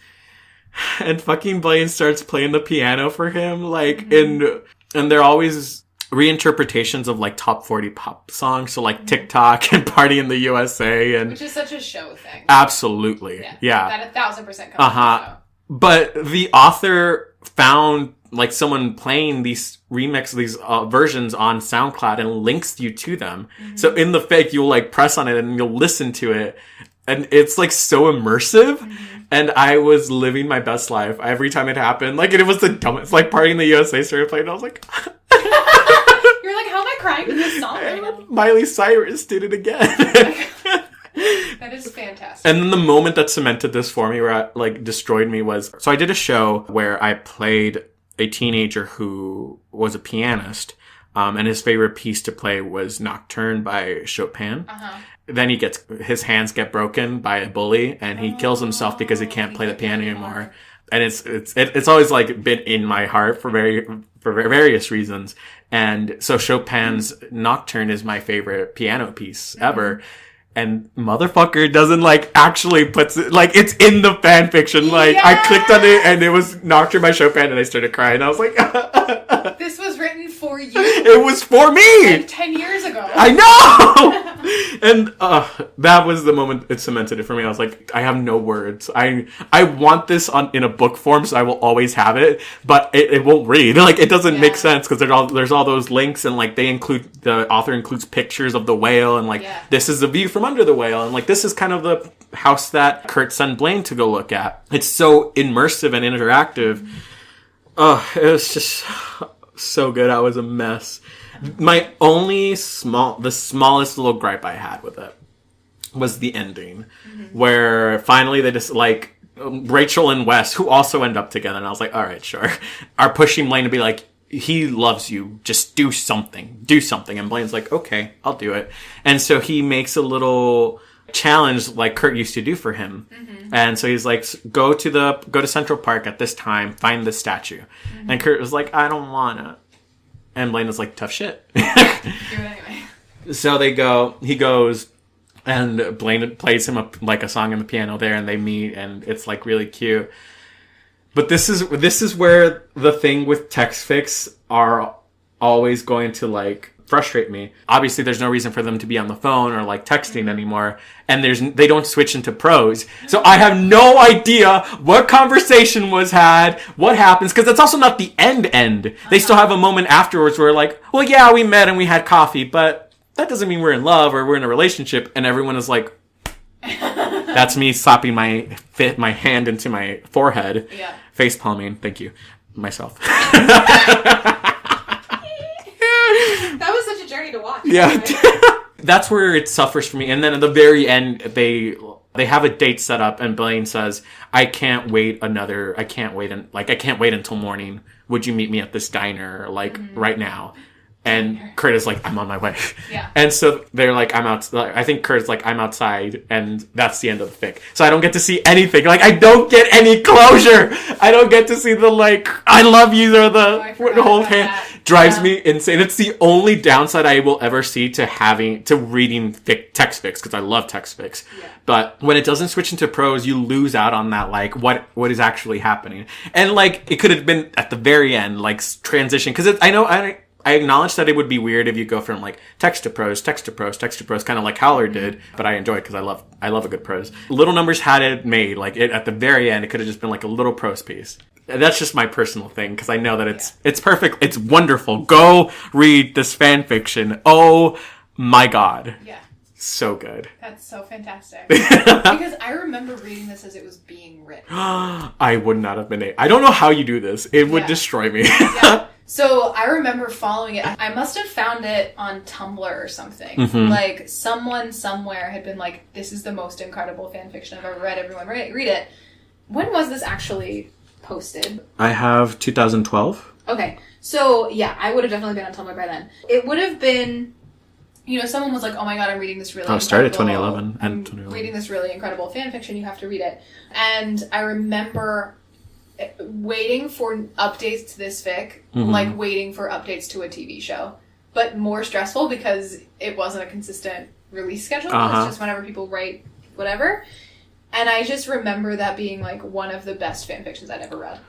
And fucking Blaine starts playing the piano for him. Like, and they're always reinterpretations of like top 40 pop songs. So like TikTok and Party in the USA. And which is such a show thing. Absolutely. Yeah. That 1,000% comes from the show. But the author found like someone playing these versions on SoundCloud and links you to them. Mm-hmm. So in the fic, you'll like press on it and you'll listen to it. And it's like so immersive. Mm-hmm. And I was living my best life every time it happened. Like, it was the dumbest. Like, Party in the USA started playing, and I was like... You're like, how am I crying to this song right now? Miley Cyrus did it again. That is fantastic. And then the moment that cemented this for me, where like destroyed me, was... So I did a show where I played a teenager who was a pianist. And his favorite piece to play was Nocturne by Chopin. Uh-huh. Then his hands get broken by a bully, and he kills himself because he can't play the piano anymore. And it's always like been in my heart for various reasons. And so Chopin's Nocturne is my favorite piano piece ever. And motherfucker doesn't like actually puts it, like it's in the fan fiction. Like I clicked on it and it was Nocturne by Chopin and I started crying. I was like, this was written for you. It was for me. Like 10 years ago. I know. And that was the moment it cemented it for me. I was like, I have no words. I want this in a book form, so I will always have it, but it won't read. Like it doesn't make sense because there's all those links, and like the author includes pictures of the whale, and like this is the view from under the whale, and like this is kind of the house that Kurt sent Blaine to go look at. It's so immersive and interactive. It was just so good. I was a mess. My only the smallest little gripe I had with it was the ending, where finally they just like Rachel and Wes, who also end up together, and I was like, all right, sure, are pushing Blaine to be like, he loves you, just do something, and Blaine's like, okay, I'll do it. And so he makes a little challenge like Kurt used to do for him. And so he's like, go to Central Park at this time, find this statue. And Kurt was like, I don't wanna. And Blaine was like, tough shit. Do it anyway. So he goes, and Blaine plays him like a song on the piano there, and they meet, and it's like really cute. But this is where the thing with text fics are always going to like frustrate me. Obviously, there's no reason for them to be on the phone or like texting anymore, and they don't switch into prose. So I have no idea what conversation was had, what happens, because that's also not the end. They still have a moment afterwards where like, well, yeah, we met and we had coffee, but that doesn't mean we're in love or we're in a relationship. And everyone is like, that's me slapping my hand into my forehead, face palming. Thank you, myself. That was such a journey to watch. Yeah. Right? That's where it suffers for me. And then at the very end, they have a date set up, and Blaine says, I can't wait until morning. Would you meet me at this diner, like, right now? And Kurt is like, I'm on my way. Yeah. And so they're like, I'm out. I think Kurt's like, I'm outside. And that's the end of the fic. So I don't get to see anything. Like, I don't get any closure. I don't get to see the, like, I love you or the whole hand. Drives me insane. It's the only downside I will ever see to reading text fics, because I love text fics. Yeah. But when it doesn't switch into prose, you lose out on that, like, what is actually happening. And, like, it could have been at the very end, like, transition. Because I acknowledge that it would be weird if you go from like text to prose, kind of like Howler did, but I enjoy it because I love a good prose. Little Numbers had it made, like at the very end, it could have just been like a little prose piece. That's just my personal thing, because I know that it's perfect, it's wonderful. Go read this fan fiction. Oh my god. Yeah. So good. That's so fantastic. Because I remember reading this as it was being written. I would not have been I don't know how you do this. It would destroy me. Yeah. So I remember following it. I must have found it on Tumblr or something. Like someone somewhere had been like, this is the most incredible fan fiction I've ever read. Everyone read it. When was this actually posted? I have 2012. Okay. So yeah, I would have definitely been on Tumblr by then. It would have been, someone was like, oh my god, I'm reading this really incredible. Started 2011. And 2011. Reading this really incredible fan fiction. You have to read it. And I remember waiting for updates to this fic, like waiting for updates to a TV show, but more stressful because it wasn't a consistent release schedule. It was just whenever people write whatever. And I just remember that being like one of the best fan fictions I'd ever read.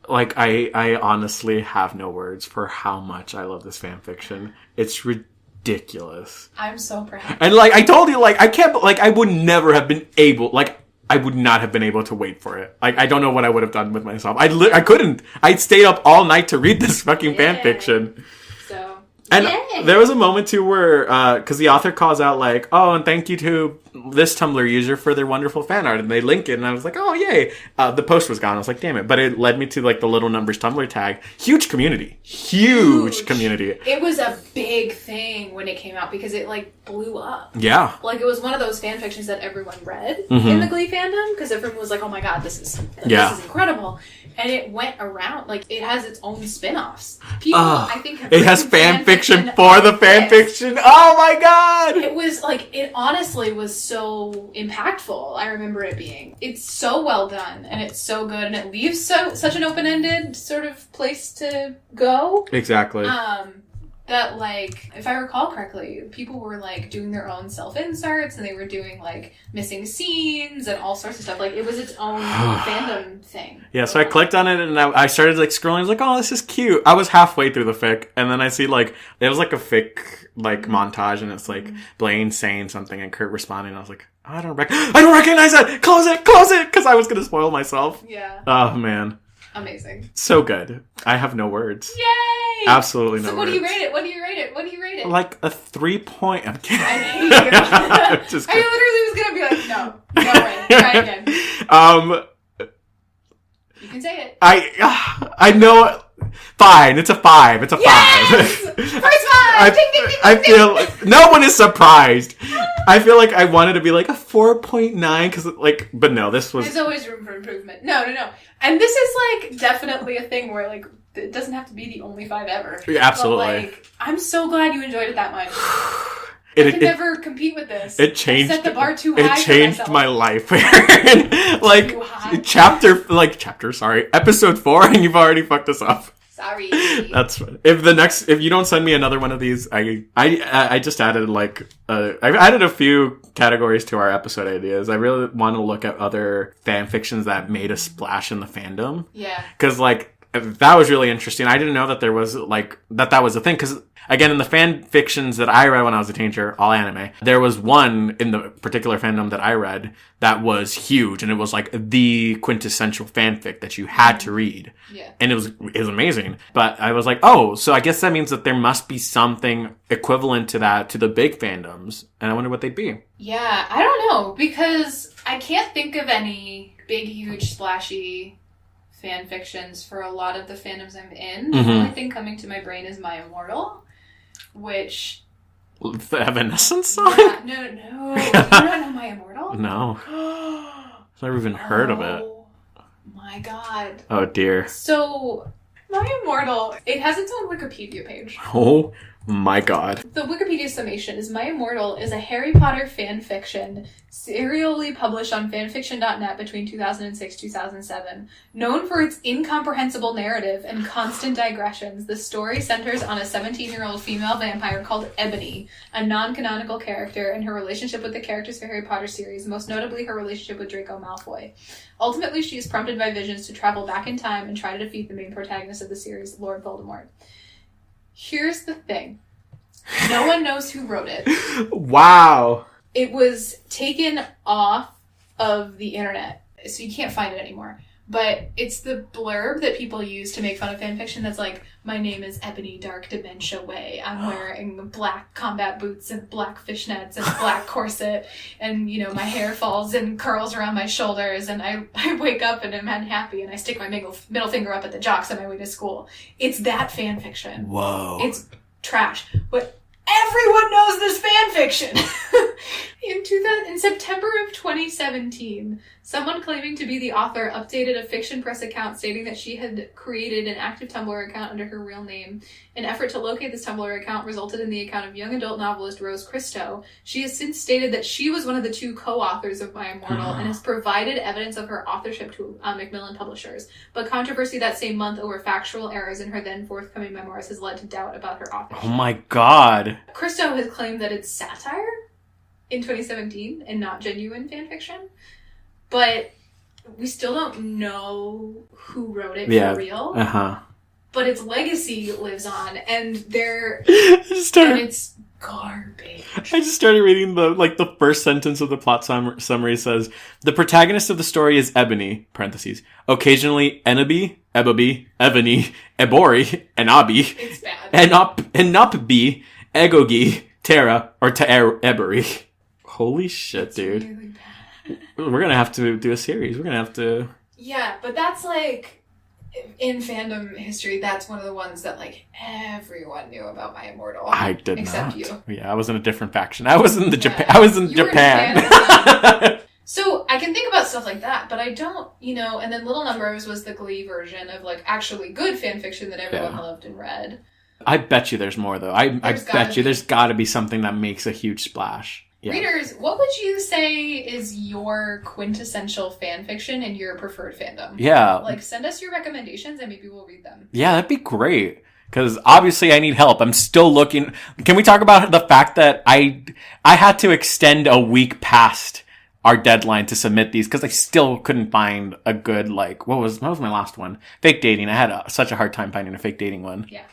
Like, I honestly have no words for how much I love this fan fiction. It's ridiculous. I'm so proud. And, like, I told you, like, I can't, like, I would never have been able, like, I would not have been able to wait for it. Like, I don't know what I would have done with myself. I couldn't. I'd stayed up all night to read this fucking fan fiction. So, and there was a moment, too, where, because the author calls out, like, oh, and thank you to this Tumblr user for their wonderful fan art, and they link it, and I was like, oh, yay. The post was gone. I was like, damn it. But it led me to, like, the Little Numbers Tumblr tag. Huge community. Huge community. It was a big thing when it came out because it, like, blew up. Yeah. Like, it was one of those fan fictions that everyone read in the Glee fandom because everyone was like, oh my god, this is incredible. And it went around, like, it has its own spin-offs. People, I think, have it has fan fiction for the fan fiction. Oh my god! It was, like, it honestly was so impactful, I remember it being. It's so well done, and it's so good, and it leaves such an open-ended sort of place to go. Exactly. That, like, if I recall correctly, people were, like, doing their own self-inserts, and they were doing, like, missing scenes and all sorts of stuff. Like, it was its own fandom thing. Yeah, so I clicked on it, and I started, like, scrolling. I was like, oh, this is cute. I was halfway through the fic, and then I see, like, it was, like, a fic, like, montage, and it's, like, Blaine saying something, and Kurt responding, and I was like, oh, I don't recognize that! Close it! Because I was gonna spoil myself. Yeah. Oh, man. Amazing. So good. I have no words. Yay! Absolutely no words. So what do you rate it? What do you rate it? What do you rate it? Like a 3 point. I'm kidding. I hate you. Just I literally was gonna be like, no way. Try again. You can say it. I know. Fine. It's a 5. It's a 5. Yes! First 5! Ding, ding, ding, I ding, feel like no one is surprised. I feel like I wanted to be like a 4.9 because, like, but no, this was. There's always room for improvement. No. And this is, like, definitely a thing where, like, it doesn't have to be the only 5 ever. Yeah, absolutely. But, like, I'm so glad you enjoyed it that much. I can never compete with this. It changed. I set the bar too high. It changed my life. Like, episode 4, and you've already fucked us up. Sorry. That's if you don't send me another one of these, I just added I've added a few categories to our episode ideas. I really want to look at other fan fictions that made a splash in the fandom. Yeah. Because that was really interesting. I didn't know that there was that was a thing. Because again, in the fan fictions that I read when I was a teenager, all anime, there was one in the particular fandom that I read that was huge, and it was like the quintessential fanfic that you had to read. Yeah. And it was amazing. But I was like, oh, so I guess that means that there must be something equivalent to that to the big fandoms, and I wonder what they'd be. Yeah, I don't know, because I can't think of any big, huge, splashy fan fictions for a lot of the fandoms I'm in. The only thing coming to my brain is My Immortal, which... The Evanescence song? Yeah, no. You don't know My Immortal? No. I've never even heard of it. Oh my god. Oh dear. So, My Immortal, it has its own Wikipedia page. Oh my god. The Wikipedia summation is My Immortal is a Harry Potter fan fiction serially published on fanfiction.net between 2006-2007. Known for its incomprehensible narrative and constant digressions, the story centers on a 17-year-old female vampire called Ebony, a non-canonical character, and her relationship with the characters of the Harry Potter series, most notably her relationship with Draco Malfoy. Ultimately, she is prompted by visions to travel back in time and try to defeat the main protagonist of the series, Lord Voldemort. Here's the thing. No one knows who wrote it. Wow. It was taken off of the internet, so you can't find it anymore. But it's the blurb that people use to make fun of fanfiction that's like, my name is Ebony Dark Dementia Way. I'm wearing black combat boots and black fishnets and a black corset. And, you know, my hair falls in curls around my shoulders. And I wake up and I'm unhappy and I stick my middle finger up at the jocks on my way to school. It's that fanfiction. Whoa. It's trash. But everyone knows this fanfiction. In September of 2017, someone claiming to be the author updated a Fiction Press account stating that she had created an active Tumblr account under her real name. An effort to locate this Tumblr account resulted in the account of young adult novelist Rose Christo. She has since stated that she was one of the 2 co-authors of My Immortal and has provided evidence of her authorship to Macmillan Publishers. But controversy that same month over factual errors in her then forthcoming memoirs has led to doubt about her authorship. Oh my god. Christo has claimed that it's satire in 2017 and not genuine fanfiction. But we still don't know who wrote it Yeah. for real. Uh-huh. But its legacy lives on, and it's garbage. I just started reading the first sentence of the plot summary says, the protagonist of the story is Ebony, parentheses, occasionally Enoby, Ebony, Ebori, Enabi, It's bad. Enopbi, Egogi, Terra, or Ebori. Holy shit, dude. Really bad. We're gonna have to do a series. We're gonna have to... Yeah, but that's like... In fandom history, that's one of the ones that, like, everyone knew about My Immortal. I did except not. you. Yeah, I was in a different faction. I was in Japan. You Were in in Japan. Japan. So I can think about stuff like that, but I don't, and then Little Numbers was the Glee version of, like, actually good fan fiction that everyone loved and read. I bet you there's more, though. I bet you there's got to be something that makes a huge splash. Yeah. Readers, what would you say is your quintessential fan fiction and your preferred fandom? Yeah. Like, send us your recommendations and maybe we'll read them. Yeah, that'd be great. Because obviously I need help. I'm still looking. Can we talk about the fact that I had to extend a week past our deadline to submit these because I still couldn't find a good, like, what was my last one? Fake dating. I had such a hard time finding a fake dating one. Yeah.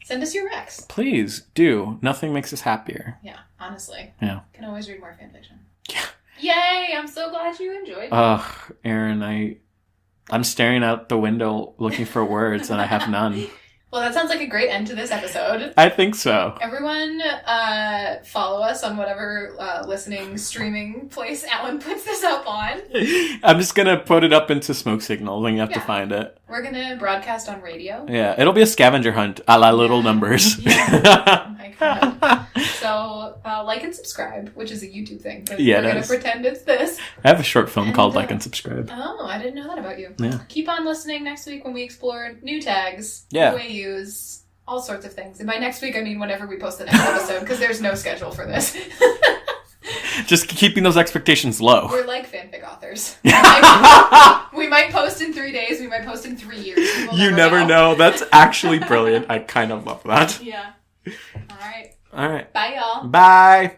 Send us your recs. Please do. Nothing makes us happier. Yeah, honestly. Yeah. Can always read more fanfiction. Yeah. Yay! I'm so glad you enjoyed it. Ugh, Erin, I'm staring out the window looking for words and I have none. Well, that sounds like a great end to this episode. I think so. Everyone, follow us on whatever listening, streaming place Alan puts this up on. I'm just going to put it up into smoke signals and you have to find it. We're going to broadcast on radio. Yeah, it'll be a scavenger hunt a la Little Numbers. Yeah. Oh my God. So, like and subscribe, which is a YouTube thing. But we're going to pretend it's this. I have a short film called Like and Subscribe. Oh, I didn't know that about you. Yeah. Keep on listening next week when we explore new tags, new AUs, all sorts of things. And by next week, I mean whenever we post the next episode, because there's no schedule for this. Just keeping those expectations low. We're like fanfic authors. We might post in 3 days, we might post in 3 years. You never know. That's actually brilliant. I kind of love that. Yeah. All right. All right. Bye, y'all. Bye.